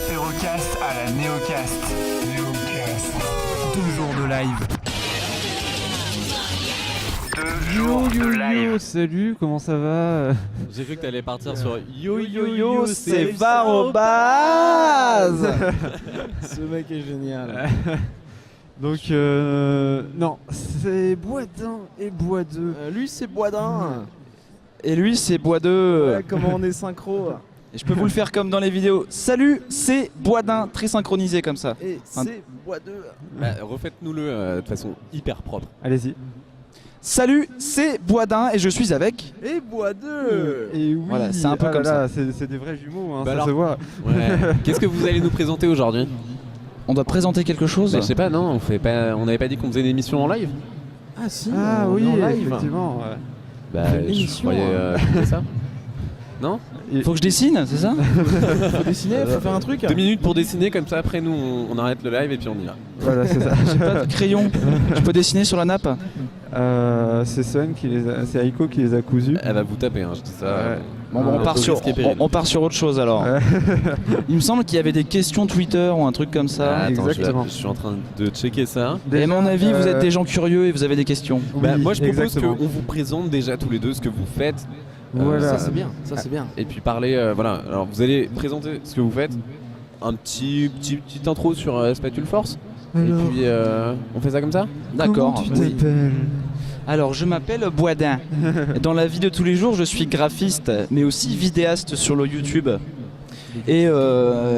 Apérocast à la Néocast. Toujours de live. 2 jours de live. Salut, comment ça va? J'ai cru que t'allais partir sur Yo, c'est Varobaz. Ce mec est génial. Donc, non, c'est Boisdin et Boisdeux. Lui c'est Boisdin. Et lui, c'est Boisdeux. Ouais, comment on est synchro. Et je peux vous le faire comme dans les vidéos. Salut, c'est Boisdin, très synchronisé comme ça. Et c'est Boisdeux. Bah, refaites-nous-le de façon hyper propre. Allez-y. Salut, c'est Boisdin et je suis avec. Et Boisdeux. Et oui, Voilà, c'est un peu comme ça. C'est des vrais jumeaux, hein, Bah ça alors- se voit. Ouais. Qu'est-ce que vous allez nous présenter aujourd'hui? On doit présenter quelque chose. Bah, je sais pas, non, on n'avait pas dit qu'on faisait une émission en live? Ah si, Ah on est oui, en live. effectivement. Ouais. Bah, fait une je émission, croyais que c'était ça. Non? Faut que je dessine, c'est ça? Faut dessiner, faut faire un truc. 2 minutes pour dessiner, comme ça après nous on arrête le live et puis on y va. Voilà, c'est ça. J'ai pas de crayon. Je peux dessiner sur la nappe? C'est Sun c'est Aiko qui les a cousus. Elle va vous taper, hein, je dis ça. Ouais. Bon, bah, Ah, on part sur autre chose alors. Ouais. Il me semble qu'il y avait des questions Twitter ou un truc comme ça. Ah, attends, exactement. je suis en train de checker ça. Et à mon avis, vous êtes des gens curieux et vous avez des questions. Bah, Oui, moi je propose exactement. qu'on vous présente déjà tous les deux ce que vous faites. Voilà. Ça c'est bien, ça c'est bien. Et puis parler, voilà, alors vous allez présenter ce que vous faites, un petite intro sur Spatule Force, et puis on fait ça comme ça? D'accord. Comment tu Oui. t'appelles? Alors, je m'appelle Boisdin. Dans la vie de tous les jours, je suis graphiste, mais aussi vidéaste sur le YouTube. Et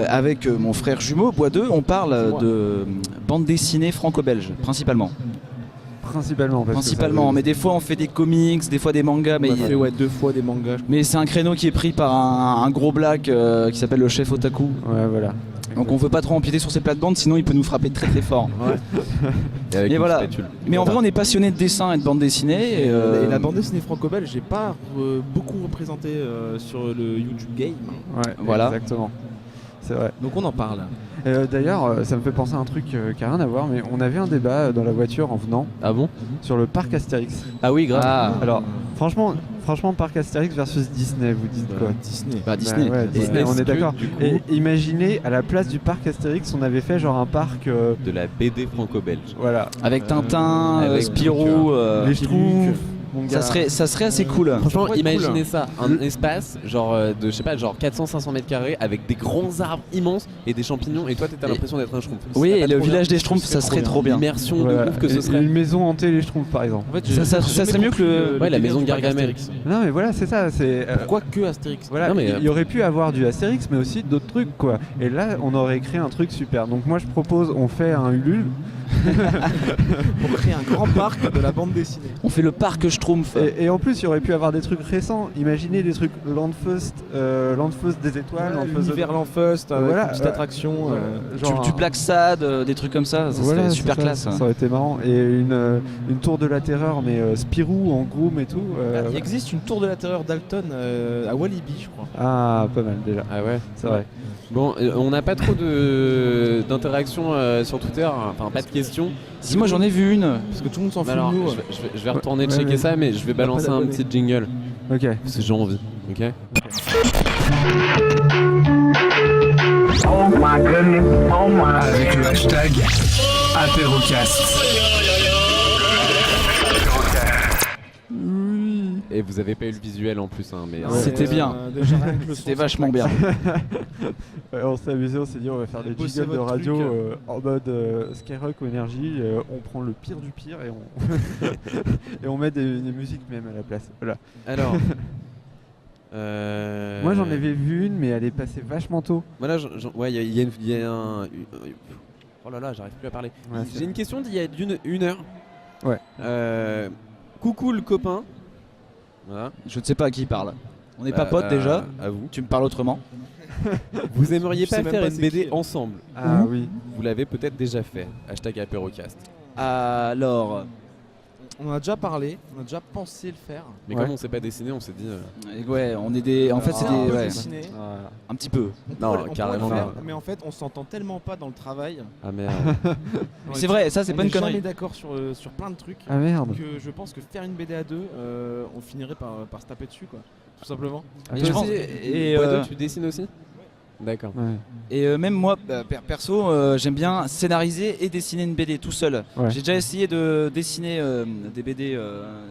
avec mon frère jumeau, Boisdeux, on parle de bande dessinée franco-belge, principalement. Principalement. Parce Principalement, mais des fois on fait des comics, des fois des mangas, mais, On a fait 2 fois des mangas. mais c'est un créneau qui est pris par un gros black qui s'appelle le chef Otaku. Ouais, voilà. Donc on veut pas trop empiéter sur ses plates-bandes, sinon il peut nous frapper très très fort. Et avec Mais une voilà. spatule. Mais en vrai, on est passionné de dessin et de bande dessinée. Et la bande dessinée franco-belge, j'ai pas beaucoup représenté sur le YouTube Game. Ouais, Voilà. Exactement. C'est vrai. Donc on en parle. D'ailleurs, ça me fait penser à un truc qui a rien à voir, mais on avait un débat dans la voiture en venant Ah bon? sur le parc Astérix. Ah oui, grave. Ah, Alors, franchement, parc Astérix versus Disney, vous dites quoi? Disney. bah Disney. Ouais, Et- Disney, on est-ce est d'accord. que, du coup- Et imaginez, à la place du parc Astérix, on avait fait genre un parc, De la BD franco-belge. voilà, Avec Tintin, avec Spirou. les Schtroumpfs, mon gars. Ça serait assez cool. Franchement, pourrait être imaginez cool. ça, un espace genre de je sais pas, genre 400-500 mètres carrés avec des grands arbres immenses et des champignons et toi t'as Et- l'impression d'être un schtroumpf. Oui, C'est et pas le trop village bien. des Schtroumpfs, ça serait trop bien. L'immersion Voilà. de ouf que ce Et serait. une maison hantée les Schtroumpfs, par exemple. En fait, Ça serait mieux que le- Ouais, la maison de Gargamel. Non, mais voilà, c'est ça. C'est Pourquoi que Astérix? voilà, Non, mais, il y aurait pu avoir du Astérix, mais aussi d'autres trucs, quoi. Et là, on aurait créé un truc super. Donc moi, je propose, on fait un Ulule. Pour créer un grand parc de la bande dessinée. On fait le parc Schtroumpf. Et en plus, il y aurait pu avoir des trucs récents. Imaginez des trucs Landfeust des étoiles, Landfeust L'univers Lanfeust avec Voilà, une petite attraction. genre Du Black Sad, des trucs comme ça, ça voilà, serait c'est super ça, classe. Ça aurait été marrant. Et une tour de la terreur, mais Spirou en groom et tout. Il existe une tour de la terreur d'Alton à Walibi, je crois. Ah, pas mal déjà. Ah ouais. C'est vrai. Bon, on n'a pas trop d'interaction sur Twitter, enfin pas de questions. Si moi j'en ai vu une. Parce que tout le monde s'en fout Alors, de nous. je vais retourner Ouais, checker ouais. ça, mais je vais balancer pas un d'abonnés. petit jingle Ok. parce que j'ai envie. Ok. Avec le hashtag Apérocast. Et vous avez pas eu le visuel en plus, hein, mais. C'était bien. Déjà, rien que le son, C'était vachement bien. Ouais, on s'est amusé, on s'est dit on va faire des Bossez jingles de votre radio truc. en mode Skyrock ou Énergie. On prend le pire du pire et on et on met des musiques même à la place. Voilà. Alors. Moi j'en avais vu une, mais elle est passée vachement tôt. Voilà, ouais, il y a un. Oh là là, j'arrive plus à parler. Ouais, J'ai une question d'il y a une heure. Ouais. Coucou le copain. Voilà. Je ne sais pas à qui il parle. On n'est pas Bah, potes déjà. À vous. Tu me parles autrement. Vous aimeriez Je sais pas même faire pas une c'est BD qui. ensemble? Ah oui. Vous l'avez peut-être déjà fait. Hashtag Apérocast. Alors, On en a déjà parlé, on a déjà pensé le faire. Mais Ouais. comme on s'est pas dessiné, on s'est dit. ouais, on est des. En fait, c'est Ah, on des. peut Ouais, dessiner. un petit peu. Non, On carrément pourrait le pas. faire, mais en fait, on s'entend tellement pas dans le travail. Ah merde. C'est vrai, ça c'est On pas une est jamais connerie. d'accord sur plein de trucs. Ah merde. Que je pense que faire une BD à deux, on finirait par se taper dessus, quoi. Tout simplement. Ah, Et toi je pense- aussi et, Boisdeux, tu dessines aussi? D'accord. Ouais. Et même moi, perso, j'aime bien scénariser et dessiner une BD tout seul. Ouais. J'ai déjà essayé de dessiner des BD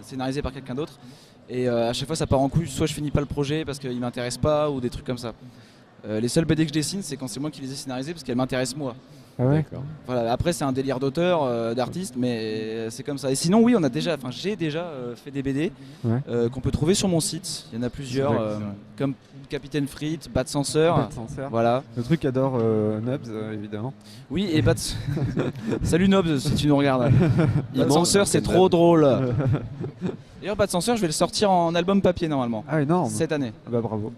scénarisées par quelqu'un d'autre. Et à chaque fois ça part en couille, soit je finis pas le projet parce qu'il m'intéresse pas ou des trucs comme ça. Les seules BD que je dessine, c'est quand c'est moi qui les ai scénarisées parce qu'elles m'intéressent moi. Ah ouais. D'accord. Voilà, après c'est un délire d'auteur, d'artiste, mais c'est comme ça. Et sinon oui, j'ai déjà fait des BD Ouais. qu'on peut trouver sur mon site. Il y en a plusieurs, C'est vrai, c'est vrai. comme Capitaine Frites, Bat Censeur. Pas de censeur. Voilà. Le truc qu'adore Nubs, évidemment. Oui, et Bat. Salut Nobs si tu nous regardes. Bat mange, Censeur, c'est c'est trop drôle. D'ailleurs, Bat Censeur, je vais le sortir en album papier normalement Ah, énorme. cette année. Ah bah bravo.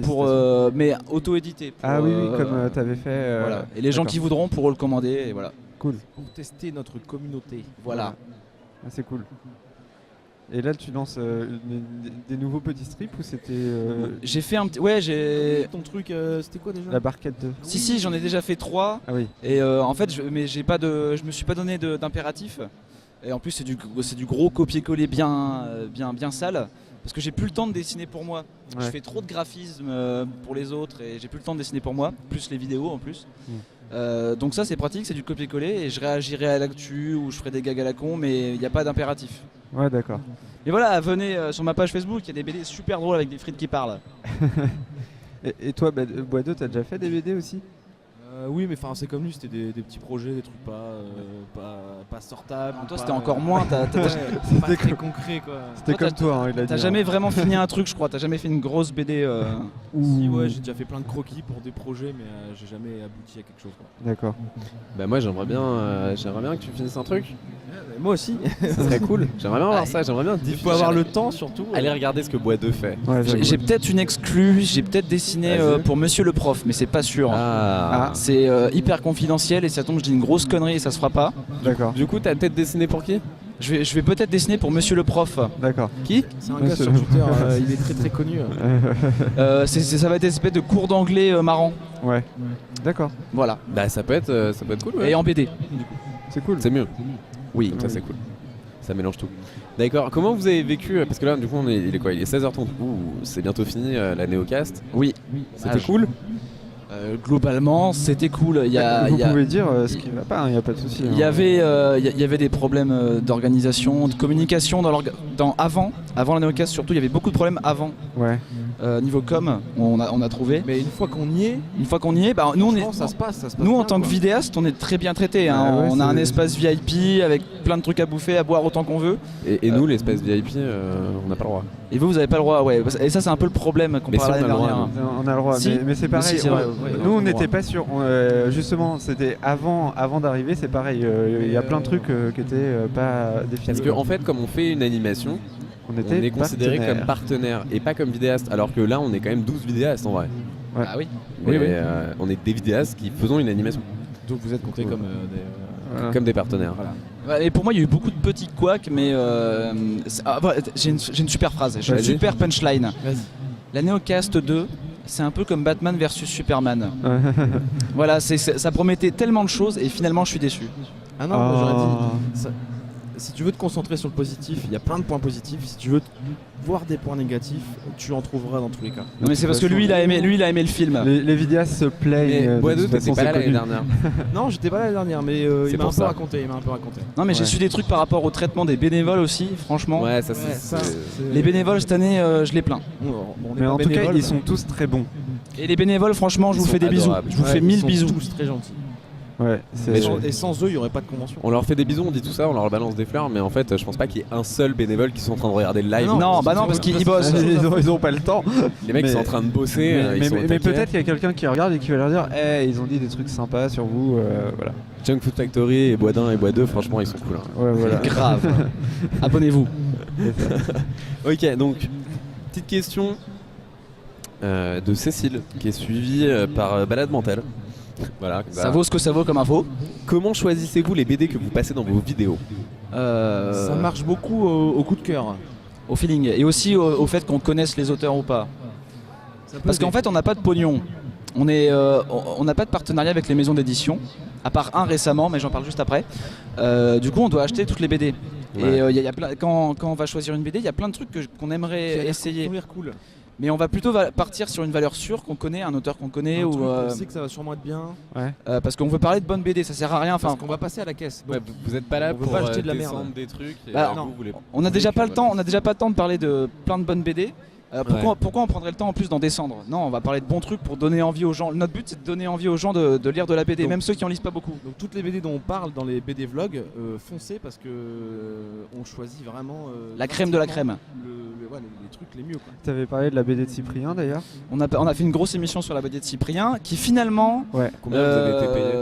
Pour, Félicitations. mais auto-édité. pour, Ah oui, oui, comme t'avais fait. voilà. Et les gens d'accord. qui voudront pourront le commander. Et voilà. Cool. Pour tester notre communauté. Voilà. Ah, c'est cool. Et là, tu lances des nouveaux petits strips ou c'était J'ai fait un petit. Ouais, j'ai. Ton truc, c'était quoi déjà? la barquette de. Si, j'en ai déjà fait 3. Ah oui. Et en fait, je me suis pas donné d'impératif. Et en plus, c'est du gros copier-coller bien sale. Parce que j'ai plus le temps de dessiner pour moi. Ouais. Je fais trop de graphisme pour les autres et j'ai plus le temps de dessiner pour moi, plus les vidéos en plus. Donc ça c'est pratique, c'est du copier-coller et je réagirai à l'actu ou je ferai des gags à la con, mais il n'y a pas d'impératif. Ouais, d'accord. Et voilà, venez sur ma page Facebook, il y a des BD super drôles avec des frites qui parlent. Et toi, Bois2, t'as déjà fait des BD aussi? Oui, mais enfin, c'est comme lui, c'était des petits projets, des trucs pas sortables. Toi pas, c'était encore moins, pas très concret quoi. C'était Toi, comme toi, hein, il a dit. t'as jamais vraiment fini un truc je crois, t'as jamais fait une grosse BD. Si, ouais, j'ai déjà fait plein de croquis pour des projets, mais j'ai jamais abouti à quelque chose. Quoi. D'accord. Bah moi j'aimerais bien que tu finisses un truc. Moi aussi. Ça serait cool. J'aimerais bien voir ça. J'aimerais bien Il faut avoir le temps surtout. aller regarder ce que Bois2 fait. Ouais, J'ai peut-être une exclue, j'ai peut-être dessiné Vas-y. pour Monsieur le Prof, mais c'est pas sûr. Ah. C'est hyper confidentiel et ça tombe, je dis une grosse connerie et ça se fera pas. D'accord. Du coup, t'as peut-être dessiné pour qui? Je vais peut-être dessiner pour Monsieur le Prof. D'accord. Qui? C'est un Ouais, gars c'est- sur Twitter, il est très très connu. Ça va être une espèce de cours d'anglais marrant. Ouais. D'accord. Voilà. Bah ça peut être cool. Ouais. Et en BD. C'est cool. C'est mieux. Oui. Comme ça c'est cool. Ça mélange tout. D'accord. Comment vous avez vécu parce que là du coup il est quoi? Il est 16h30. Ouh, c'est bientôt fini la Néocast. Oui. C'était cool. Globalement, c'était cool. Vous pouvez dire ce qui va pas, il n'y a pas de souci. Il y avait des problèmes d'organisation, de communication avant la Néocast surtout. Il y avait beaucoup de problèmes avant. Ouais. Niveau com, on a trouvé. Mais une fois qu'on y est, Une fois qu'on y est, bah, nous ça se passe. nous en bien, tant que quoi. vidéaste, on est très bien traités. Hein. Ouais, on a un c'est- espace VIP avec plein de trucs à bouffer, à boire autant qu'on veut. Et nous l'espèce VIP, on n'a pas le droit. Et vous avez pas le droit, ouais. Et ça, c'est un peu le problème Mais comparé si, à l'année on a le droit, dernière. On a le droit, Si. mais c'est pareil. Si, c'est vrai. Nous, on on a le n'était droit. pas sûr. Justement, c'était avant d'arriver, c'est pareil. Il y a plein de trucs qui étaient pas définis. Parce qu'en fait, comme on fait une animation, on on est considéré comme partenaire et pas comme vidéaste. Alors que là, on est quand même 12 vidéastes en vrai. Ouais. Ah oui. Mais, Oui. on est des vidéastes qui faisons une animation, Donc vous êtes comptés comme des. Voilà. comme des partenaires. Ouais, et pour moi, il y a eu beaucoup de petits couacs, mais j'ai une super phrase, j'ai une Vas-y. super punchline. Vas-y. La Neocast 2, c'est un peu comme Batman versus Superman. Voilà, ça promettait tellement de choses et finalement, je suis déçu. Ah non, moi, j'aurais dit. Si tu veux te concentrer sur le positif, il y a plein de points positifs. Si tu veux voir des points négatifs, tu en trouveras dans tous les cas. Non, mais c'est parce que lui, il a aimé le film. Les vidéastes se plaignent. Mais de Bois2, toute t'étais façon, pas là c'est l'année connu. dernière. Non, j'étais pas là la dernière, mais C'est il m'a pour un peu ça. raconté. Non, mais j'ai Ouais. su des trucs par rapport au traitement des bénévoles aussi, franchement. Ouais, ça Ouais, c'est. ça, Les bénévoles cette année, je les plains. on est Mais pas en tout cas, bénévoles, ils mais- sont tous très bons. Et les bénévoles, franchement, je Ils vous sont fais des bisous. adorables. Je vous Ouais, fais ils 1000 sont bisous. tous très gentils. Ouais. Mais Et sans eux, il n'y aurait pas de convention. On leur fait des bisous, on dit tout ça, on leur balance des fleurs, mais en fait, je pense pas qu'il y ait un seul bénévole qui sont en train de regarder le live. Non, bah non, parce qu'ils bossent. Ils ont pas le temps. Les mecs Mais- sont en train de bosser, ils sont au Mais taquet. peut-être qu'il y a quelqu'un qui regarde et qui va leur dire ils ont dit des trucs sympas sur vous. Voilà. Junk Food Factory et Bois1 et Bois2, franchement, ils sont cool. Hein. Ouais, voilà. Grave. Abonnez-vous. Ok, donc, petite question de Cécile, qui est suivie par Balade Mentale. Voilà. Ça vaut ce que ça vaut comme info. Comment choisissez-vous les BD que vous passez dans vos vidéos? Ça marche beaucoup au coup de cœur. Au feeling. Et aussi au fait qu'on connaisse les auteurs ou pas. Parce qu'en fait, on n'a pas de pognon. On n'a pas de partenariat avec les maisons d'édition, à part un récemment, mais j'en parle juste après. Du coup, on doit acheter toutes les BD. Ouais. Et y a quand on va choisir une BD, il y a plein de trucs qu'on aimerait essayer. Qui ont l'air cool. Mais on va plutôt partir sur une valeur sûre qu'on connaît, un auteur qu'on connaît, Un ou truc, on sait que ça va sûrement être bien. parce qu'on veut parler de bonne BD, ça sert à rien. Parce Enfin, qu'on va passer à la caisse. Ouais, vous êtes pas là on veut pour pas acheter de la descendre merde. des trucs. Et Bah, vous voulez- on a vous déjà voulez pas que, le temps. On a déjà pas le temps de parler de plein de bonnes BD. Pourquoi on prendrait le temps en plus d'en descendre? Non, on va parler de bons trucs pour donner envie aux gens. Notre but, c'est de donner envie aux gens de lire de la BD, Donc- même ceux qui en lisent pas beaucoup. Donc toutes les BD dont on parle dans les BD vlogs, foncez parce que on choisit vraiment La crème de la crème. les trucs les mieux quoi. Tu avais parlé de la BD de Cyprien d'ailleurs. On a fait une grosse émission sur la BD de Cyprien, qui finalement, Combien vous avez été payé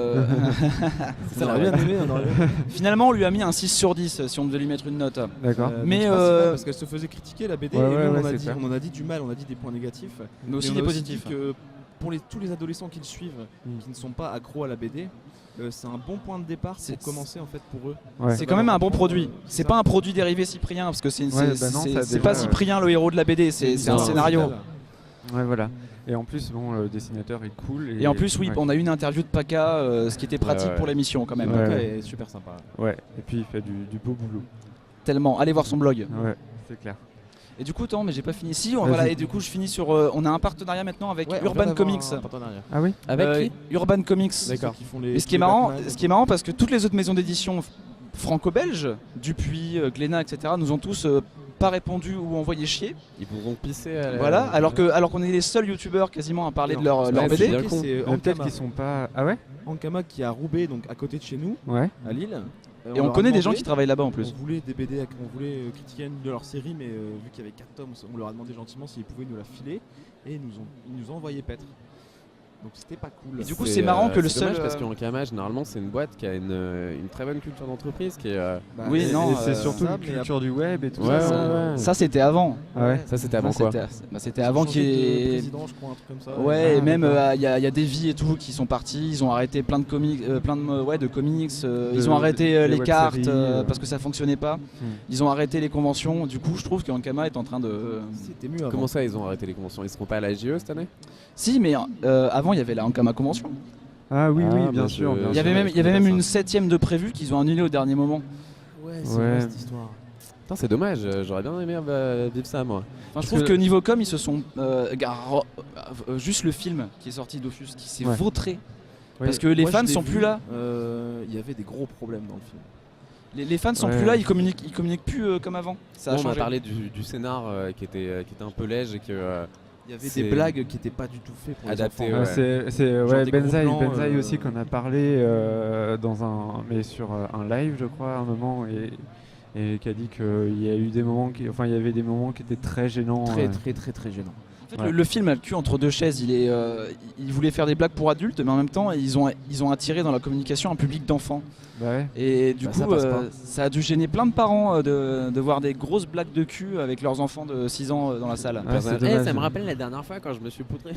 On aurait bien aimé, on aurait bien. finalement, on lui a mis un 6 sur 10 si on devait lui mettre une note. D'accord. Mais, donc c'est pas si mal parce qu'elle se faisait critiquer la BD Ouais, et ouais, nous, ouais, on, a c'est dit, clair. on en a dit du mal, on a dit des points négatifs. Mais aussi on des a positifs. dit que pour tous les adolescents qui le suivent, qui ne sont pas accros à la BD, c'est un bon point de départ pour C'est- commencer en fait pour eux. Ouais. C'est quand même un bon produit. C'est pas un produit dérivé Cyprien, parce que c'est Ouais, bah non, ça c'est déjà, pas Cyprien le héros de la BD, c'est un Non, scénario. Ouais, voilà. Et en plus, bon, le dessinateur est cool. Et en plus, oui, ouais. on a eu une interview de Paca, ce qui était pratique ouais. pour l'émission quand même. Ouais. Le est super sympa. Ouais. Et puis il fait du beau boulot. Tellement. Allez voir son blog. Ouais, c'est clair. Et du coup, attends, mais j'ai pas fini. Si, Vas-y. voilà, et du coup, je finis sur. On a un partenariat maintenant avec Ouais, on vient Urban d'avoir Comics. un partenariat. Ah oui. Avec qui Urban Comics. D'accord. Qui font les, Et ce qui est marrant parce que toutes les autres maisons d'édition franco-belges, Dupuis, Glénat, etc., nous ont tous pas répondu ou envoyé chier. Ils vous ont pissé à la... Voilà, alors qu'on est les seuls youtubeurs quasiment à parler de leur Ouais, BD. bien con. C'est Peut-être Ankama. qu'ils sont pas. Ah ouais. Ankama qui est à Roubaix, donc à côté de chez nous, Ouais. à Lille. Et on leur a connaît des gens demandé- qui travaillent là-bas en plus. On voulait des BD, on voulait critiquer une de leurs séries, mais vu qu'il y avait 4 tomes, on leur a demandé gentiment s'ils pouvaient nous la filer, et ils nous ont envoyé paître. Donc c'était pas cool. Et du coup, c'est marrant que le c'est dommage seul, parce qu'Ankama, généralement, c'est une boîte qui a une très bonne culture d'entreprise qui est. Bah, oui, et- non, Et c'est surtout ça, la mais culture du web et tout Ouais, ça. ouais. Ça, c'était avant. Ah ouais. Ça, c'était avant Ça, quoi C'était ils ont avant changé de qu'il président, je crois, un truc comme ça. Ouais, Ah, et même d'accord. il y a des vies et tout qui sont partis, ils ont arrêté plein de comics, de comics, ils ont arrêté des les cartes web-séries, parce que ça fonctionnait pas. Ils ont arrêté les conventions. Du coup, je trouve qu'Ankama est en train de. C'était mieux avant. Comment ça, ils ont arrêté les conventions? Ils seront pas à la JE cette année? Si, mais avant il y avait la Ankama convention. Ah oui, Ah, oui, bah, bien je- sûr. bien Il y sûr. avait même, je il y avait connais même pas une ça. 7ème de prévue qu'ils ont annulée au dernier moment. Ouais, c'est Ouais. vrai cette histoire. Putain, c'est dommage, j'aurais bien aimé vivre ça moi. Enfin, je trouve que niveau com, ils se sont juste le film qui est sorti Dofus qui s'est Ouais. vautré Oui. parce que les Moi, fans je l'ai sont vu, plus là. Il y avait des gros problèmes dans le film. Les fans sont Ouais. plus là, ils communiquent plus comme avant. Ça a Bon, on a changé. parlé du scénar qui était un peu léger et que. Il y avait C'est- des blagues qui n'étaient pas du tout faites pour Adaptées, les enfants. ouais. C'est Genre ouais, des gros Benzaï, plans, Benzaï aussi qu'on a parlé dans mais sur un live, je crois, à un moment, et qui a dit qu'il y a eu des moments il y avait des moments qui étaient très gênants. Très gênant. En fait, Ouais. le film a le cul entre deux chaises. Il voulait faire des blagues pour adultes, mais en même temps, ils ont attiré dans la communication un public d'enfants. Bah ouais. Et du Bah, coup, ça passe pas. ça a dû gêner plein de parents de voir des grosses blagues de cul avec leurs enfants de 6 ans dans la salle. Ouais, c'est Eh, dommage. ça me rappelle la dernière fois quand je me suis poutré.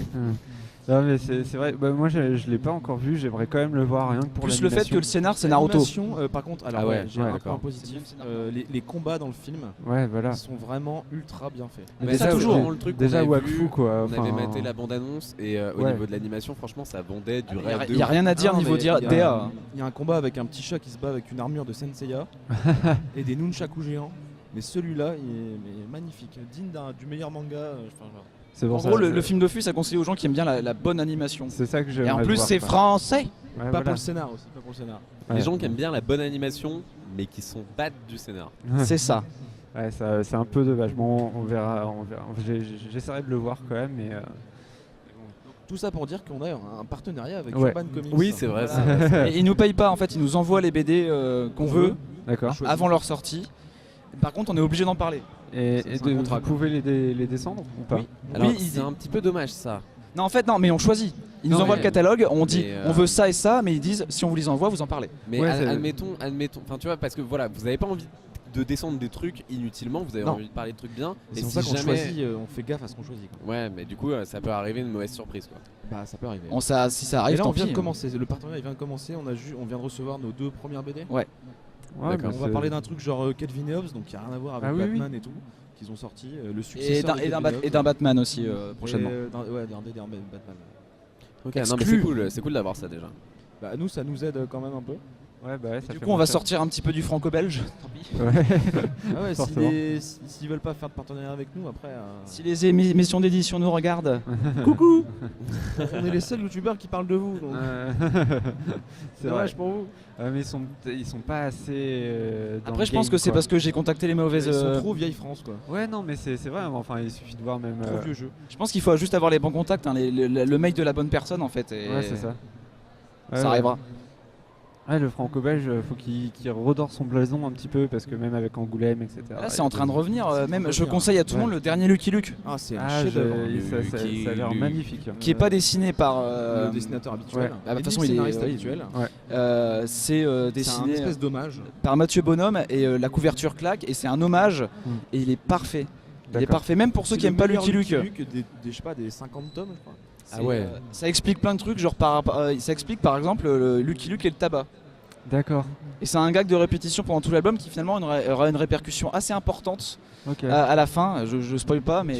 Non mais c'est vrai, bah, moi je l'ai pas encore vu, j'aimerais quand même le voir rien que pour Plus le fait l'animation. que le scénar, c'est Naruto. L'animation, par contre, alors Ah ouais, j'ai ouais, un d'accord. point C'est le même positif. scénario. Les combats dans le film Ouais, voilà. sont vraiment ultra bien faits. Mais ça, toujours. vraiment le truc qu'on Déjà avait Wakfu vu, quoi. On avait enfin, maté la bande-annonce et au Ouais. niveau de l'animation, franchement, ça vendait du rêve. Il n'y a rien à dire Ah non, niveau mais il y a- DA. Il y a un combat avec un petit chat qui se bat avec une armure de Senseiya et des nunchaku géants. Mais celui-là, il est magnifique, digne du meilleur manga. Enfin, genre. c'est En pour ça. gros, le film Dofus a conseillé aux gens qui aiment bien la bonne animation. C'est ça que Et j'aimerais en plus, voir, c'est quoi. français. Ouais, Pas voilà. pour le scénar aussi, pas pour le scénar. Les Ouais. gens qui aiment bien la bonne animation, mais qui sont bad du scénar. C'est ça. Ouais, c'est un peu dommage. Bon, on verra. J'essaierai de le voir quand même, mais. Tout ça pour dire qu'on a un partenariat avec Ouais. Urban Comics. Oui, c'est vrai, Et ils nous payent pas en fait, ils nous envoient les BD qu'on veut D'accord. Choisi. avant leur sortie. Par contre, on est obligé d'en parler. Et C'est un contrat, vous quoi. pouvez les descendre ou pas? Oui. Alors, Oui, c'est un petit peu dommage ça. Non, en fait, non, mais on choisit. Ils nous Non, envoient mais- le catalogue, on dit mais, on veut ça et ça, mais ils disent si on vous les envoie, vous en parlez. Mais Ouais, c'est- admettons, enfin tu vois, parce que voilà, vous avez pas envie de descendre des trucs inutilement, vous avez Non. envie de parler de trucs bien. C'est Et pour si ça qu'on jamais, choisit, on fait gaffe à ce qu'on choisit. Quoi. ouais, mais du coup, ça peut arriver une mauvaise surprise quoi. Bah ça peut arriver. Si ça Et arrive, là tant on vient pis. de commencer, le partenariat il vient de commencer, on vient de recevoir nos 2 premières BD. Ouais, D'accord. mais On va c'est- parler d'un truc genre Calvin et Hobbes, donc qui a rien à voir avec Ah oui, oui. Batman et tout, qu'ils ont sorti, le Et successeur de Calvin et d'un Batman aussi prochainement. Ouais, d'un Batman. Ok, non mais Exclu. c'est cool d'avoir ça déjà. Bah nous ça nous aide quand même un peu. Ouais, bah ouais, ça Du fait coup, on va moins cher. sortir un petit peu du franco-belge. Tant pis. Ouais. Ah ouais, Forcément. s'ils veulent pas faire de partenariat avec nous, après. Si les émissions d'édition nous regardent, Coucou On est les seuls youtubeurs qui parlent de vous, donc C'est c'est dommage pour vous. Mais ils sont pas assez. Dans après le je pense game, que c'est quoi. parce que j'ai contacté les mauvaises. Ils sont trop vieille France, quoi. Ouais, non, mais c'est vrai. Enfin, il suffit de voir même. Trop vieux jeu. Je pense qu'il faut juste avoir les bons contacts, hein, le mail de la bonne personne en fait. Et Ouais, c'est ça. Ça arrivera. Ouais, le franco-belge, faut qu'il redore son blason un petit peu parce que même avec Angoulême, etc. Là, c'est en train de revenir. Même, je revenir. conseille à tout le monde le dernier Lucky Luke, Ah, c'est un Ah, chef-d'œuvre. ça a l'air magnifique. qui est pas dessiné par. Le dessinateur habituel. ouais. Bah, de toute Et façon, le il est- scénariste oui. habituel. C'est C'est un dessiné espèce d'hommage. par Mathieu Bonhomme et la couverture claque et c'est un hommage et il est parfait. Il est D'accord. parfait même pour ceux qui C'est aiment le pas meilleur Lucky Luke. des, je sais pas, des 50 tomes, je crois. Ah ouais. Ça explique plein de trucs, genre ça explique par exemple Lucky Luke et le tabac. D'accord. Et c'est un gag de répétition pendant tout l'album qui finalement aura une répercussion assez importante Ok. à la fin. Je spoil pas, mais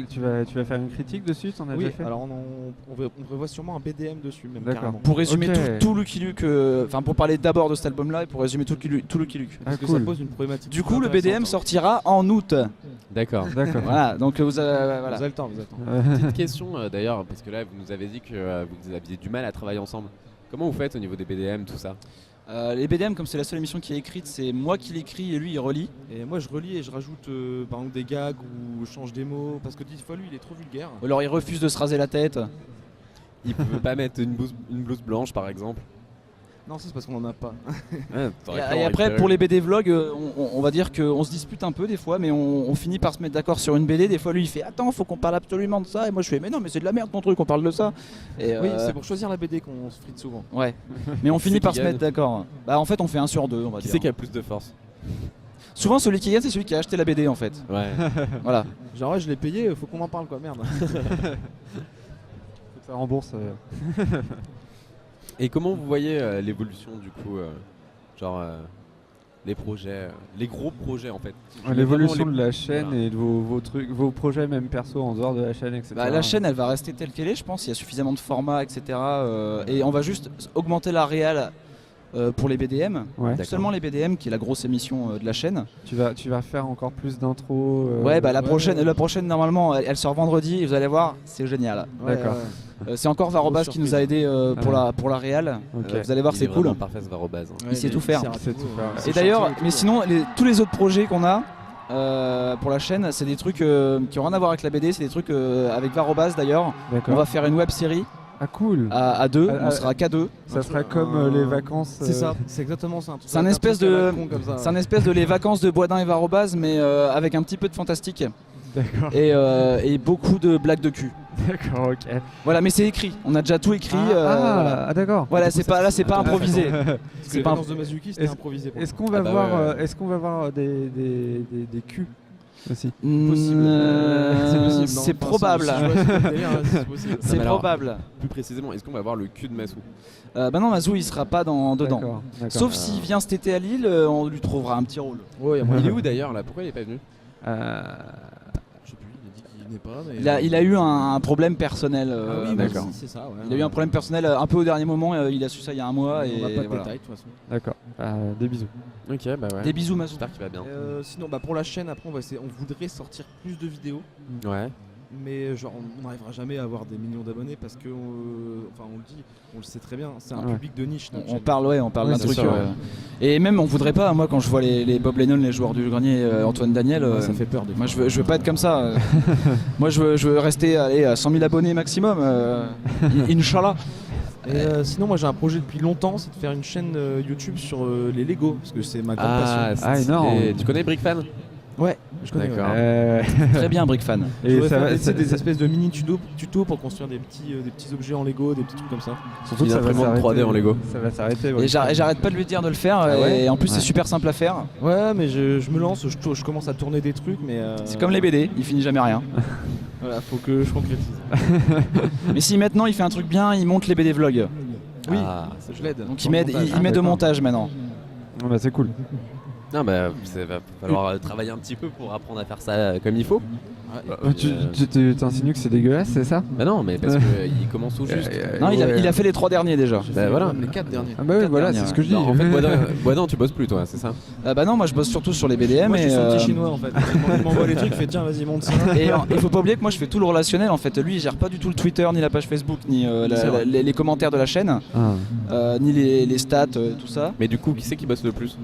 Tu vas faire une critique dessus, t'en as Oui, déjà fait. alors on prévoit sûrement un BDM dessus, même D'accord. carrément. pour résumer Ok. tout Lucky Luke, enfin pour parler d'abord de cet album-là et pour résumer tout Lucky Luke. Ah, Parce que cool. ça pose une problématique. Du coup, le intéressante, BDM hein. sortira en août. D'accord. D'accord. Voilà, donc vous avez, Vous voilà. avez le temps, vous avez le temps. Petite question d'ailleurs, parce que là vous nous avez dit que vous aviez du mal à travailler ensemble. Comment vous faites au niveau des BDM, tout ça? Les BDM, comme c'est la seule émission qui est écrite, c'est moi qui l'écris et lui il relit. Et moi je relis et je rajoute par exemple des gags ou je change des mots parce que des fois lui il est trop vulgaire. Ou alors il refuse de se raser la tête. Il peut pas mettre une blouse blanche par exemple? Non, ça c'est parce qu'on en a pas. Et après, pour les BD vlogs, on va dire qu'on se dispute un peu des fois, mais on finit par se mettre d'accord sur une BD. Des fois, lui il fait attends, faut qu'on parle absolument de ça. Et moi je fais mais non, mais c'est de la merde ton truc, on parle de ça. Et Oui, c'est pour choisir la BD qu'on se frite souvent. Ouais, mais on finit C'est par qui se gagne mettre d'accord. Bah en fait, on fait 1 sur 2, on va Qui dire. c'est qui a plus de force? Souvent, celui qui gagne, c'est celui qui a acheté la BD en fait. Ouais. Voilà. Genre ouais, je l'ai payé, faut qu'on en parle quoi, merde. Faut que ça rembourse. Et comment vous voyez l'évolution du coup, genre les projets, les gros projets en fait? L'évolution Vraiment de la chaîne Voilà. et de vos trucs, vos projets même perso en dehors de la chaîne, etc. Bah, la chaîne, elle va rester telle qu'elle est, je pense. Il y a suffisamment de formats, etc. Et on va juste augmenter la réal pour les BDM. Ouais. Seulement les BDM, qui est la grosse émission de la chaîne. Tu vas faire encore plus d'intro. Ouais, bah la ouais, prochaine, ouais. la prochaine normalement, elle sort vendredi et vous allez voir, c'est génial. D'accord. C'est encore Varobas qui nous a aidé pour la réal. Ok. Vous allez voir, Il c'est est cool. vraiment parfait ce Varobaz. Hein. Il sait tout faire. Il sait tout faire. Et d'ailleurs, mais sinon, tous les autres projets qu'on a pour la chaîne, c'est des trucs qui ont rien à voir avec la BD, c'est des trucs avec Varobas d'ailleurs. D'accord. On va faire une web série Ah cool. à deux, Ah, on sera qu'à deux. Ça sera comme les vacances. C'est ça, c'est exactement ça. C'est un espèce de les vacances de Boisdin et Varobas, mais avec un petit peu de fantastique D'accord. et beaucoup de blagues de cul. D'accord. Ok. Voilà, mais c'est écrit. On a déjà tout écrit. voilà. D'accord. Voilà, c'est pas là, c'est pas improvisé. Parce que C'est les pas vacances de Mazuki c'était Est-ce- improvisé. pour Est-ce nous. qu'on va Ah bah voir, ouais. est-ce qu'on va voir des culs aussi? Possible. C'est possible, non, C'est enfin, probable. si je vois ce délire, c'est possible. C'est mais alors- probable. Plus précisément, est-ce qu'on va voir le cul de Massou? Bah non, Mazou il sera pas dedans. D'accord. Sauf s'il vient cet été à Lille, on lui trouvera un petit rôle. Ouais, Il est où d'ailleurs là? Pourquoi il est pas venu? Je sais plus, il a dit qu'il n'est pas. Mais Il a eu un problème personnel. Ah oui, avec- d'accord. c'est ça. Ouais. Il a eu un problème personnel un peu au dernier moment. Il a su ça il y a un mois. On n'a Et pas de voilà. détails de toute façon. D'accord. Des bisous. Ok, bah ouais. Des bisous, Mazou. J'espère qu'il va bien. Sinon, bah, pour la chaîne, après, on voudrait sortir plus de vidéos. Ouais. Mais genre on n'arrivera jamais à avoir des millions d'abonnés parce que enfin on le dit, on le sait très bien, c'est un Ouais. public de niche. notre On chaîne. parle, on parle Ouais, d'un c'est truc. sûr, ouais. Et même, on voudrait pas. Moi, quand je vois les Bob Lennon, les joueurs du grenier, Antoine Daniel, Ouais, ça fait peur. Des moi, fois. je veux pas être comme ça. Moi, je veux rester à 100 000 abonnés maximum. Inch'Allah. Et sinon, moi j'ai un projet depuis longtemps, c'est de faire une chaîne YouTube sur les Lego parce que c'est ma grande passion. Ah, énorme. Et tu connais Brickfan? Ouais, je connais. D'accord. Très bien, Brick Fan. Je Et voudrais ça faire va, des espèces de mini tutos pour construire des petits objets en Lego, des petits trucs comme ça. surtout Une que ça va imprimante s'arrêter. 3D en Lego. Ça va s'arrêter. Et j'arrête pas de lui dire de le faire. ouais Et en plus, c'est Ouais. super simple à faire. Ouais, mais je me lance, je commence à tourner des trucs, mais C'est comme les BD, il finit jamais rien. Voilà, faut que je concrétise. Mais si maintenant il fait un truc bien, il monte les BD vlogs. Oui, Ah, je l'aide. Donc Dans il le met montage. il met de d'accord. montage maintenant. Bah, c'est cool. Non, bah, ça va falloir travailler un petit peu pour apprendre à faire ça comme il faut. Tu t'insinues que c'est dégueulasse, c'est ça? Bah non, mais parce qu'il commence tout juste. Non, il a fait les 3 derniers déjà. Bah voilà. Les 4 derniers. Ah bah oui, Quatre voilà, dernières, c'est ce que je dis. Non, en fait, Boisdan, tu bosses plus, toi, c'est ça? Bah non, moi je bosse surtout sur les BDM. Moi, je et suis son petit chinois en fait. Il m'envoie les trucs, il fait tiens, vas-y, monte ça. Et il faut pas oublier que moi je fais tout le relationnel en fait. Lui il gère pas du tout le Twitter, ni la page Facebook, ni C'est vrai. les commentaires de la chaîne, Ah. ni les stats, tout ça. Mais du coup, qui c'est qui bosse le plus?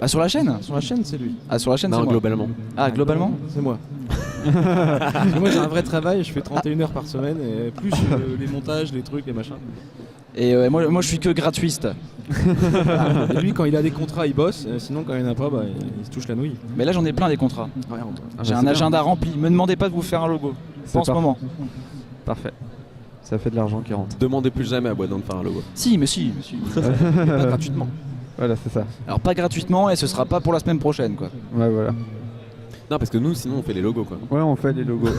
Ah, sur la chaîne? Sur la chaîne, c'est lui. Ah, sur la chaîne, Non, c'est moi. globalement. Ah, globalement? C'est moi. Parce que moi j'ai un vrai travail, je fais 31 heures par semaine et plus les montages, les trucs, les machins. Et moi je suis que gratuiste. Et lui quand il a des contrats il bosse, sinon quand il n'y en a pas bah, il se touche la nouille. Mais là j'en ai plein des contrats. Ah J'ai bah un c'est agenda rempli. Me demandez pas de vous faire un logo. C'est Pas en ce parfait. moment. Parfait. Ça fait de l'argent qui rentre. Demandez plus jamais à Boisdan de faire un logo. Si, mais si. Pas gratuitement. Voilà, c'est ça. Alors pas gratuitement et ce sera pas pour la semaine prochaine quoi. Ouais, voilà. Non, parce que nous, sinon, on fait les logos, quoi. Ouais, on fait les logos.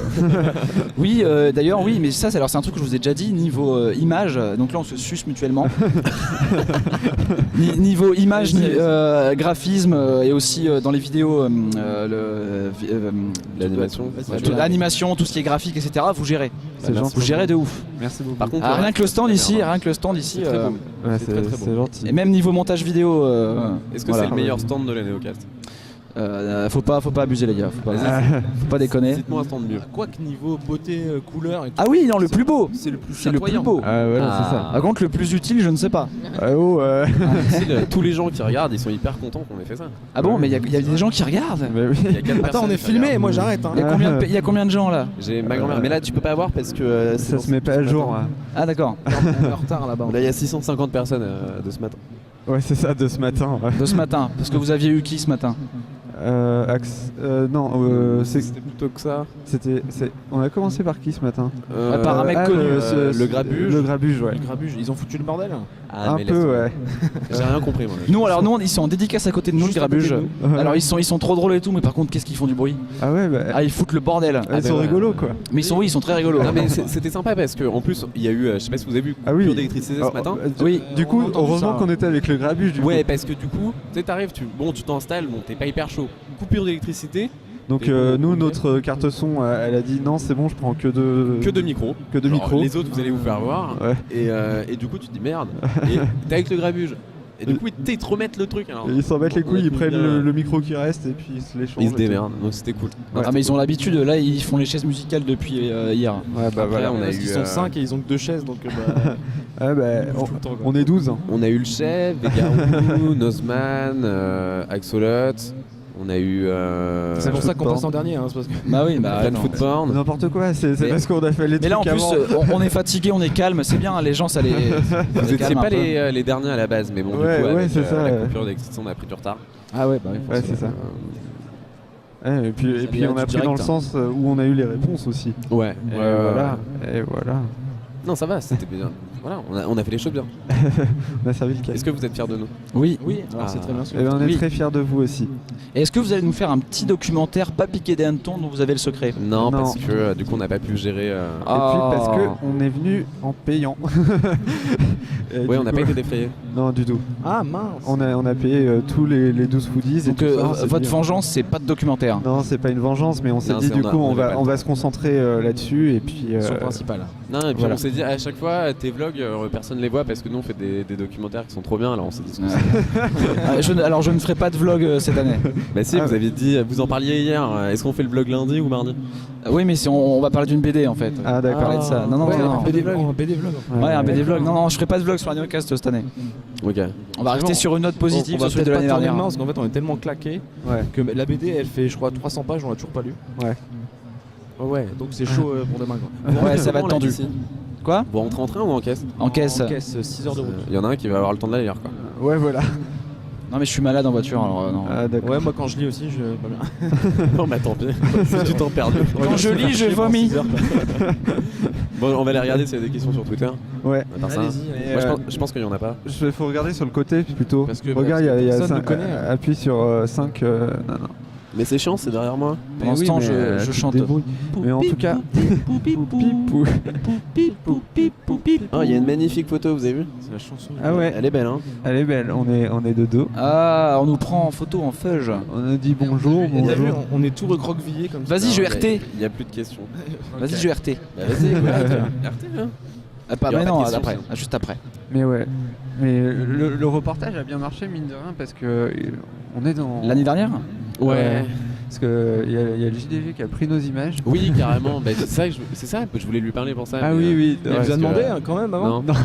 Oui, d'ailleurs, oui, mais ça, c'est un truc que je vous ai déjà dit, niveau image, donc là on se suce mutuellement. Niveau image, graphisme et aussi dans les vidéos, L'animation. l'animation, tout ce qui est graphique, etc., vous gérez. C'est gentil. Vous gérez de ouf. Merci beaucoup. Par contre, Ah, ouais, rien que le stand ici, caméra. c'est très beau. Ouais, c'est très, très c'est gentil. Et même niveau montage vidéo, Est-ce que voilà. c'est le meilleur stand de la Néocast? Faut pas abuser les gars, faut pas déconner. Dites-moi un stand mieux. Quoique niveau beauté, couleur et tout. Ah oui, non, le plus beau. C'est le plus C'est le plus chatoyant. beau. Ah, voilà, Ah. c'est ça. Par contre, le plus utile, je ne sais pas. Ah, oh, Tous les gens qui regardent, ils sont hyper contents qu'on ait fait ça. Ah bon, mais il y a des gens qui regardent. mais oui. Il y a 4 Attends, personnes on est qui filmé et regardent. moi j'arrête. Hein. Il y a combien de gens là? J'ai ma grand-mère. Mais là, tu peux pas avoir parce que Ça se met pas à jour. Ouais, Ah d'accord. On est en retard là-bas. Là, il y a 650 personnes de ce matin. ouais c'est ça, de ce matin. Ouais. De ce matin, parce que vous aviez eu qui ce matin? Non, C'était plutôt que ça. on a commencé par qui ce matin? Par un mec connu. le Grabuge. Le Grabuge, ouais. Le grabuge, ils ont foutu le bordel. Ah, Un mais peu, laisse-moi. ouais. J'ai rien compris, moi. Nous, ils sont en dédicace à côté de nous, le Juste à côté grabuge. de nous. Alors ils sont trop drôles et tout, mais par contre, qu'est-ce qu'ils font du bruit? Ah ouais, bah. Ah, ils foutent le bordel. ils sont ouais. rigolos, quoi. Mais ils sont très rigolos. Non, mais c'était sympa parce qu'en plus, il y a eu, je sais pas si vous avez vu, Ah oui. coupure d'électricité ce Alors, matin. Oui. Du coup, On a entendu heureusement ça. qu'on était avec le Grabuge, du coup. Ouais, parce que du coup, tu sais, t'arrives, tu t'installes, bon, t'es pas hyper chaud. Coupure d'électricité, Donc Et nous, ok. notre carte son, elle a dit non, c'est bon, je prends que de micros. que de Genre, micros. Les autres, vous allez vous faire voir. Ouais. Et du coup, tu te dis merde. Et t'es avec le Grabuge. Et du coup, ils te remettent le truc. Alors, Et ils s'en battent les couilles, on a ils prennent bien- le micro qui reste et puis ils se l'échangent. Ils se et tout. démerdent, donc c'était cool. Ah mais ils ont l'habitude, là ils font les chaises musicales depuis hier. Ouais, bah Après, voilà. on a Parce eu, qu'ils sont 5 et ils ont que 2 chaises donc Ah, bah, tout le temps, quoi. on est 12. Hein. On a eu le chef, Vegarou, Nozman, Axolot. On a eu. C'est pour ça qu'on Footporn. passe en dernier, hein, c'est parce que Bah oui, bah Fan non. Food Porn. N'importe quoi, c'est Mais- parce qu'on a fait les Mais là en trucs plus, avant. on est fatigué, on est calme, c'est bien, les gens ça les. Vous étiez pas les derniers à la base, mais bon, Ouais, du coup, ouais, avec c'est ça, la ouais. coupure d'électricité, on a pris du retard. Ah ouais, bah oui. Ouais, c'est ça. Ouais, et puis vient on a du pris dans le direct. sens où on a eu les réponses aussi. Ouais, Et voilà. Et voilà. Non, ça va, c'était bien. Voilà, on a fait les choses bien. On a servi le cas. Est-ce que vous êtes fiers de nous? Oui. oui, alors Ah. c'est très bien sûr. Et ben, on est Oui. très fiers de vous aussi. Et est-ce que vous allez nous faire un petit documentaire pas piqué des hannetons dont vous avez le secret? Non, Non. parce que du coup, on n'a pas pu gérer. Ah. Et puis parce que on est venu en payant. Et Ouais, du on n'a coup- pas été défrayés. Non, du tout. Ah mince. On a payé tous les 12 foodies et Donc tout ça. on s'est votre dit- vengeance c'est pas de documentaire. Non, c'est pas une vengeance, mais on s'est Non, dit c'est- du on a- coup on on avait pas va, le on va temps. se concentrer là-dessus et puis. Sur le principal. Non, et puis Voilà. on s'est dit à chaque fois, tes vlogs, personne les voit parce que nous on fait des documentaires qui sont trop bien. Alors on s'est dit. Alors je ne ferai pas de vlog cette année. Bah si, Ah, vous aviez dit, vous en parliez hier. Est-ce qu'on fait le vlog lundi ou mardi? Oui mais on va parler d'une BD en fait. Ah, d'accord. On va parler de ça. Non non Ouais, non. un BD vlog. Un BD vlog. Ouais, un BD vlog. Non non, je ferai pas de vlog sur la Neocast cette année. Ok. On va rester sur une note positive On va sur celui peut-être de l'année pas tourner dernière. demain parce qu'en fait on est tellement claqué Ouais. que la BD elle fait je crois 300 pages, on l'a toujours pas lu. Ouais. Ouais, donc c'est chaud pour demain quoi. Ouais, ça va être tendu. Quoi? Vous rentrez en train ou en caisse? En caisse. En caisse 6 heures de route. Il y en a un qui va avoir le temps de la lire quoi. Ouais, voilà. Non mais je suis malade en voiture alors non. Ah, d'accord. Ouais, moi quand je lis aussi, je pas bien. Non, mais tant pis. C'est du temps perdu. Quand je lis, je vomis. Bon, on va aller regarder s'il y a des questions sur Twitter. Ouais. À part ça. Allez-y. Moi, je pense qu'il y en a pas. Il faut regarder sur le côté plutôt. Parce que Regarde, il y a personne 5. ne connaît. Appuie sur 5. Non, non. Mais c'est chiant, c'est derrière moi. Pendant ce temps, je tu te chante. débrouilles. Mais en tout cas, Oh, il y a une magnifique photo, vous avez vu? C'est la chanson. ah ouais, Elle est belle, hein? elle est belle. On est de dos. Ah, on nous prend en photo en feuge. On nous dit bonjour, Et t'as vu, bonjour. on est tout recroquevillé comme ça. Vas-y, je RT. Il y a plus de questions. Vas-y, je RT. Bah, vas-y, RT, hein. Ah, pas Il y aura mais pas non, de questions, après, sinon. juste après. Mais ouais. Mais le reportage a bien marché, mine de rien, parce que on est dans. L'année dernière Ouais. Parce que il y a le JDG qui a pris nos images. Oui, carrément. Bah, c'est ça, je voulais lui parler pour ça. Ah mais, oui, oui. Il ouais. vous a que- demandé quand même avant. Non. Non,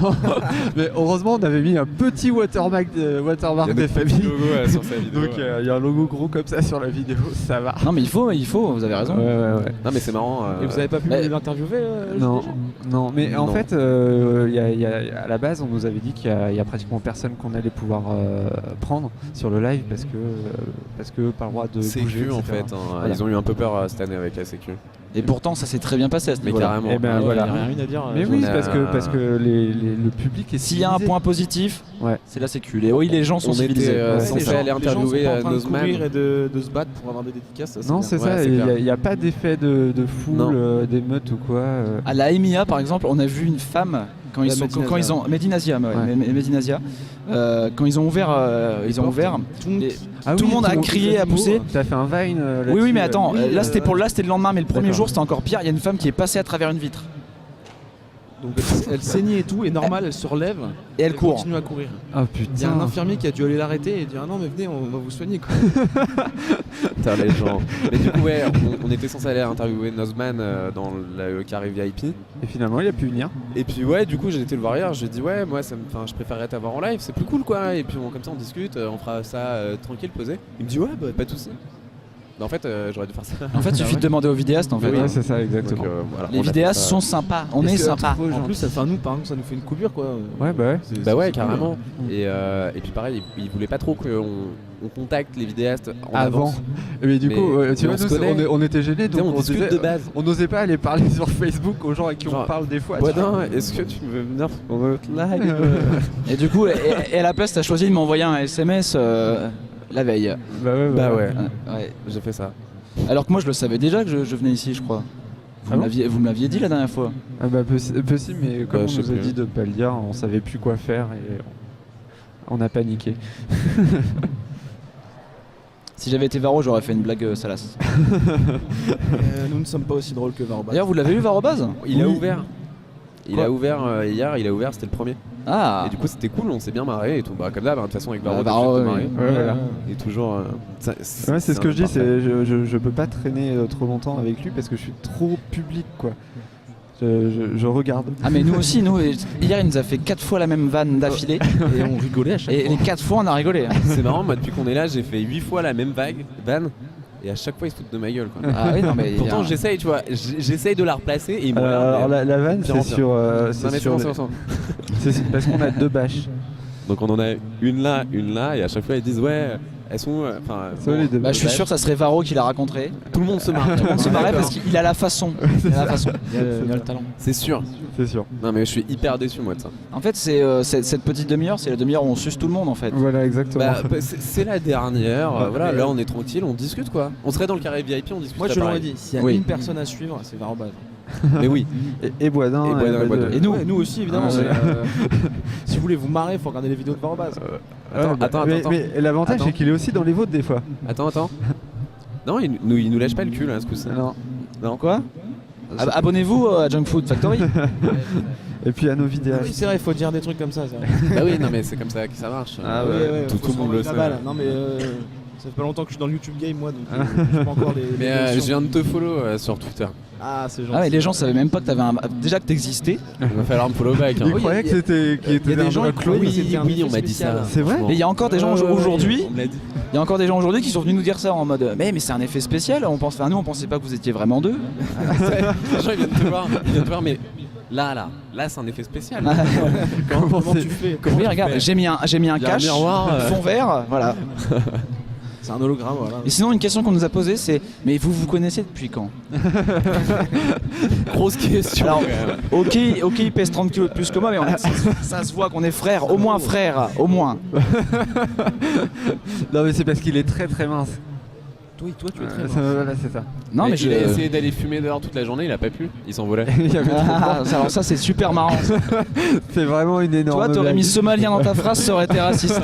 mais heureusement, on avait mis un petit watermark Il y a des notre petit familles. logo sur sa vidéo. Donc il y a un logo gros comme ça sur la vidéo, ça va. Non, mais il faut, vous avez raison. Ouais. Non, mais c'est marrant. Et vous avez pas pu Bah, l'interviewer Non, non, mais en Non. fait, à la base, on nous avait dit qu'il y a pratiquement personne qu'on allait pouvoir prendre sur le live parce que pas le droit de C'est bouger. vu en etc. fait. Hein. Voilà. Ils ont eu un peu peur cette année avec la sécu. Et pourtant, ça s'est très bien passé à ce Mais niveau-là. carrément. Eh ben, Il voilà. y a rien à dire. Mais je- oui, on a- parce que le public est S'il y a un civilisé. point positif, Ouais. c'est la sécu. Et oui, les gens sont On civilisés. était, Ouais, censé les gens- aller les gens interviewer sont pas en train de Nozman. courir et de se battre pour avoir des dédicaces. ça, Non, bien. c'est Ouais, ça, c'est il clair. n'y a pas d'effet de foule, Non. d'émeute ou quoi. À la EMIA, par exemple, on a vu une femme quand ils La sont, Medinazia. quand ils ont Medinazia, ouais, Ouais. Medinazia, quand ils ont ouvert, les- Ah tout le monde a crié, a poussé. T'as fait un Vine Oui, oui, mais là-dessus, attends, là c'était c'était le lendemain, mais le premier D'accord. jour c'était encore pire. Il y a une femme qui est passée à travers une vitre Donc elle saignait et tout, et normal, elle se relève et elle court. continue à courir. Ah Il y a un putain. infirmier qui a dû aller l'arrêter et dire ah non mais venez, on va vous soigner quoi. Putain, les gens. Mais du coup, ouais, on était censé aller interviewer Nozman dans le carré VIP. Et finalement, il a pu venir. Et puis, ouais, du coup, j'ai été le voir hier. J'ai dit, ouais, moi, je préférerais t'avoir en live, c'est plus cool quoi. Et puis, comme ça, on discute, on fera ça tranquille, posé. Il me dit, ouais, bah, pas de soucis. Mais en fait, j'aurais dû faire ça. En fait, il suffit de demander aux vidéastes en fait. Ouais, c'est ça, Donc, exactement. voilà, Les on a fait vidéastes ça. sont sympas, on est Est-ce que- sympa. trop En gentil. plus, ça fait à nous, par exemple, ça nous fait une coupure quoi. Ouais, bah ouais. C'est- Bah ouais, c'est carrément. Mm. Et puis pareil, il voulait pas trop qu'on contacte les vidéastes en Avant. avance. Mais du Mais- coup, tu mais vois, on se nous, connaît. on était gênés, Tu sais, donc on discute disait- de base. on n'osait pas aller parler sur Facebook aux gens à qui on Genre, parle des fois. Boisdin, est-ce que tu veux venir pour notre live? Et du coup, et à la place, t'as choisi de m'envoyer un SMS la veille. Bah ouais, Ouais. j'ai fait ça. Alors que moi, je le savais déjà que je venais ici, je crois. Ah bon Vous me l'aviez dit la dernière fois. Ah bah possible, mais comme Bah, on je sais nous a plus. dit de pas le dire, on savait plus quoi faire et on a paniqué. Si j'avais été Varro, j'aurais fait une blague salace. Nous ne sommes pas aussi drôles que Varobas. D'ailleurs, vous l'avez vu Varro Baz Il a Oui. ouvert. Il Quoi a ouvert hier, c'était le premier. Ah. Et du coup, c'était cool, on s'est bien marré et tout. Bah, comme d'hab, hein, de toute façon, avec Varro, Bah, Varro, t'es oui. marré. Ouais, voilà. Et toujours. Ouais, c'est ce que je dis, c'est je peux pas traîner trop longtemps avec lui parce que je suis trop public quoi. Je regarde. Ah mais nous aussi, hier il nous a fait 4 fois la même vanne d'affilée Et on rigolait à chaque et fois. les 4 fois on a rigolé. C'est marrant, moi, depuis qu'on est là, j'ai fait 8 fois la même vanne. Et à chaque fois, ils se foutent de ma gueule. Quoi. Ah oui non mais Pourtant, j'essaye, tu vois, j'essaye de la replacer et ils me Alors regardent. la vanne Pire en c'est pire. sur, Non, c'est mais sur c'est bon. c'est parce qu'on a deux bâches. Donc, on en a une là, et à chaque fois, ils disent, ouais, elles sont. Enfin, Ça, les deux Bah je suis bâches. sûr que ça serait Varro qui la raconterait. tout le monde se marre. Tout le monde se marrait parce qu'il a la façon. Il a la façon. Il y a le talent. C'est sûr. C'est sûr. Non, mais je suis hyper déçu, moi, de ça. En fait c'est cette petite demi-heure, c'est la demi-heure où on suce tout le monde en fait. Voilà exactement. Bah, c'est la dernière. Voilà, mais- là, on est tranquille, on discute, quoi. On serait dans le carré VIP, on discute. Moi je l'aurais dit, s'il y a Oui. une personne à suivre, c'est Varobas. Mais oui. Et Boisdin. Et Boisdin, Boisdin. Et nous Ouais, nous aussi évidemment. Ah, mais, ouais. si vous voulez vous marrer, faut regarder les vidéos de Varobas. Attends, mais l'avantage Attends. c'est qu'il est aussi dans les vôtres des fois. Attends. Non, il nous lâche pas le cul, là, ce coup-ci. Non. Non. Quoi Abonnez-vous à Junk Food Factory. Et puis à nos Oui, vidéastes. c'est vrai, il faut dire des trucs comme ça. C'est vrai. Bah oui, non, mais c'est comme ça que ça marche. Ah Ouais, tout faut le se monde rendre le la sait. balle. Non mais ça fait pas longtemps que je suis dans le YouTube game moi, donc je sais pas encore les. Mais les je viens de te follow sur Twitter. Ah c'est gentil. Ah mais les gens savaient même pas que t'avais déjà que t'existais. Il va falloir me follow back. Hein. Il croyait que c'était il y a des gens qui clone. croyaient que c'était un Oui, effet on m'a dit spécial. ça. C'est vrai franchement. Et il y a encore des gens aujourd'hui. On me l'a dit. Il y a encore des gens aujourd'hui qui sont venus nous dire ça en mode mais c'est un effet spécial, nous on pensait pas que vous étiez vraiment deux. Les gens, ils viennent te voir, mais là, c'est un effet spécial. Comment tu fais Oui, regarde, j'ai mis un Il y a un cache, miroir, fond vert, voilà. C'est un hologramme voilà. Et sinon une question qu'on nous a posée c'est mais vous connaissez depuis quand? Grosse question. Alors, quand même. ok il pèse 30 kilos de plus que moi mais ça se voit qu'on est frères, au moins. Non mais c'est parce qu'il est très très mince. toi tu es très Voilà, c'est ça. Non, mais il a essayé d'aller fumer dehors toute la journée, il a pas pu, il s'envolait. Il y avait trop de Ah, alors ça c'est super marrant. C'est vraiment une énorme. Toi t'aurais blague. mis somalien dans ta phrase, ça aurait été raciste.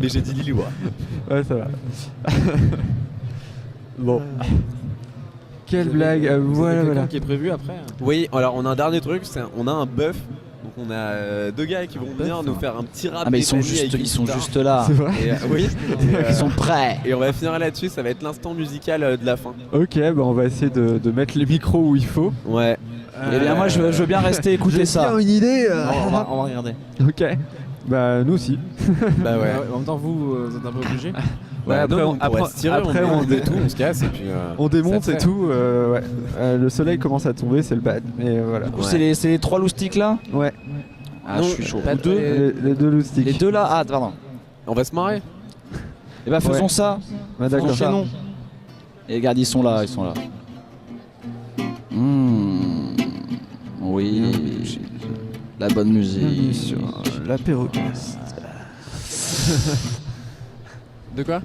Mais j'ai dit Lillois. Ouais, ça va. Bon. Quelle blague. Voilà. qui est prévu après. Oui, alors on a un dernier truc, on a un bœuf. Donc on a deux gars qui vont venir nous faire un petit rap. Ah mais ils sont Stéphanie avec une juste guitare. là. C'est vrai. Et, oui. Ils sont prêts. Et on va finir là-dessus, ça va être l'instant musical de la fin. Ok, bah on va essayer de mettre les micros où il faut. Ouais. Eh bien moi je veux bien rester écouter ça. J'ai une idée. On va regarder. Ok. Bah nous aussi. Bah ouais. En même temps vous êtes un peu obligés. Ouais, après, non, on pourrait se tirer, après, on on met tout, on se casse et puis. On démonte ça et fait. tout. Ouais. Le soleil commence à tomber, c'est le bad. Mais voilà. Du coup, c'est les 3 loustiques là. Ouais. Ah, Non, je suis chaud. pas Ou deux. Les deux loustiques. Les deux là. Ah pardon. On va se marrer. Eh ben faisons Ouais. ça. Ah, d'accord. Enchaînons. Et regarde, ils sont là. Oui. La bonne Bienvenue musique. sur l'apérocast. De quoi?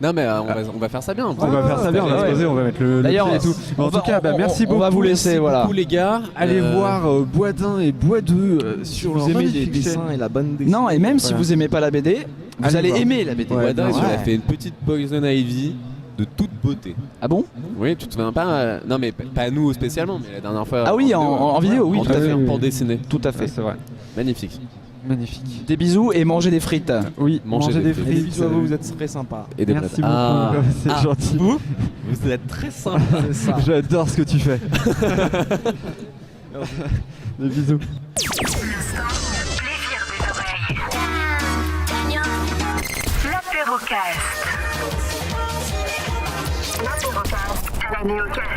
Non mais on va faire ça bien. On va faire ça bien, on va se poser, on va mettre le D'ailleurs, pied et tout. Mais en tout cas, bah, merci beaucoup. On va vous laisser, voilà. Beaucoup les gars. Allez voir Bois d'un et Bois 2 sur Vous leur aimez les magnifique dessins chaîne. et la bande dessinée. Non, et même si Voilà. vous aimez pas la BD, vous Allez allez voir. aimer la BD. Ouais, Wada, bien il a sûr. fait une petite Poison Ivy de toute beauté. Ah bon? Oui, tu te souviens pas non mais pas nous spécialement, mais la dernière fois. Ah oui, en vidéo, oui, en tout à fait. vidéo, oui, pour oui. dessiner. Tout à Ouais, fait. c'est vrai. Magnifique. Magnifique. Des bisous et mangez des frites. Oui, Manger manger des des frites. Et des frites. bisous à vous, vous êtes très sympa. Et des Merci blagues. beaucoup, c'est gentil. Vous êtes très sympa. C'est ça. J'adore ce que tu fais. Des bisous. Plaisir des oreilles. L'apérocast. L'apérocast à la Néocast.